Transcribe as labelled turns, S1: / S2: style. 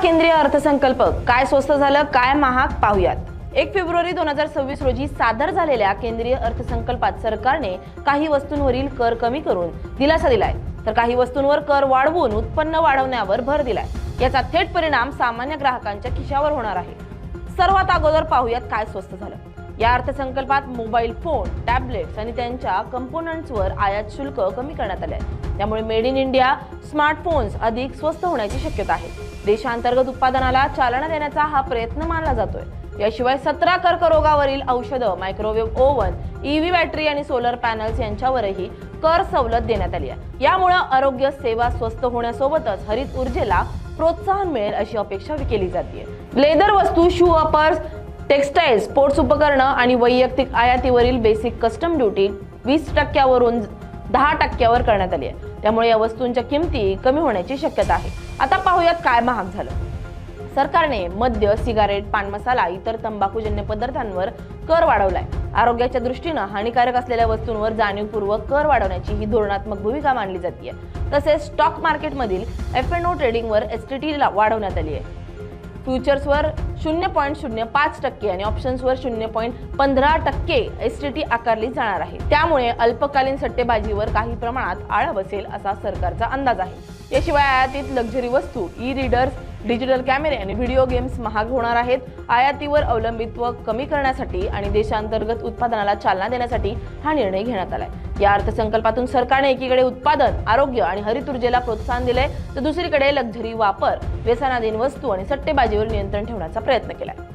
S1: केंद्रीय अर्थसंकल्प काय स्वस्त झालं, काय महाग पाहूयात। 1 फेब्रुवारी 2026 रोजी सादर झालेल्या केंद्रीय अर्थसंकल्पात सरकारने काही वस्तूंवरील कर कमी करून दिलासा दिलाय, तर काही वस्तूंवर कर वाढवून उत्पन्न वाढवण्यावर भर दिलाय। याचा थेट परिणाम सामान्य ग्राहकांच्या खिशावर होणार आहे। सर्वात अगोदर पाहूयात काय स्वस्त झालं। या अर्थसंकल्पात मोबाईल फोन, टॅबलेट्स आणि त्यांच्या कंपोनंट्सवर आयात शुल्क कमी करण्यात आले आहे। त्यामुळे मेड इन इंडिया स्मार्टफोन्स अधिक स्वस्त होण्याची शक्यता आहे। देशांतर्गत उत्पादनाला चालना देण्याचा हा प्रयत्न मानला जातोय। याशिवाय 17 कर्करोगावरील औषधं, मायक्रोवेव्ह ओव्हन, ईव्ही बॅटरी आणि सोलर पॅनल्स यांच्यावरही कर सवलत देण्यात आली आहे। यामुळे आरोग्य सेवा स्वस्त होण्यासोबतच हरित ऊर्जेला प्रोत्साहन मिळेल अशी अपेक्षा केली जाते। लेदर वस्तू, शू अपर्स, टेक्सटाईल, स्पोर्ट्स उपकरणं आणि वैयक्तिक आयातीवरील बेसिक कस्टम ड्युटी 20% 10% करण्यात आली आहे। त्यामुळे या वस्तूंच्या किमती कमी होण्याची शक्यता आहे। आता पाहूयात काय महाग झालं। सरकारने मद्य, सिगारेट, पान मसाला, इतर तंबाखूजन्य पदार्थांवर कर वाढवलाय। आरोग्याच्या दृष्टीने हानिकारक असलेल्या वस्तूंवर जाणीवपूर्वक कर वाढवण्याची ही धोरणात्मक भूमिका मानली जाते। तसेच स्टॉक मार्केटमधील F&O ट्रेडिंगवर STT वाढवण्यात आली आहे। फ्युचर्सवर 0.05% आणि ऑप्शन्सवर 0.15% STT आकारली जाणार आहे। त्यामुळे अल्पकालीन सट्टेबाजीवर काही प्रमाणात आळा बसेल असा सरकारचा अंदाज आहे। याशिवाय आयातीत लक्झरी वस्तू, ई-रीडर्स, डिजिटल कॅमेरे आणि व्हिडिओ गेम्स महाग होणार आहेत। आयातीवर अवलंबित्व कमी करण्यासाठी आणि देशांतर्गत उत्पादनाला चालना देण्यासाठी हा निर्णय घेण्यात आलाय। या अर्थसंकल्पातून सरकारने एकीकडे उत्पादन, आरोग्य आणि हरित ऊर्जेला प्रोत्साहन दिले, तर दुसरीकडे लक्झरी वापर, व्यसनाधीन वस्तू आणि सट्टेबाजीवर नियंत्रण ठेवण्याचा प्रयत्न केलाय।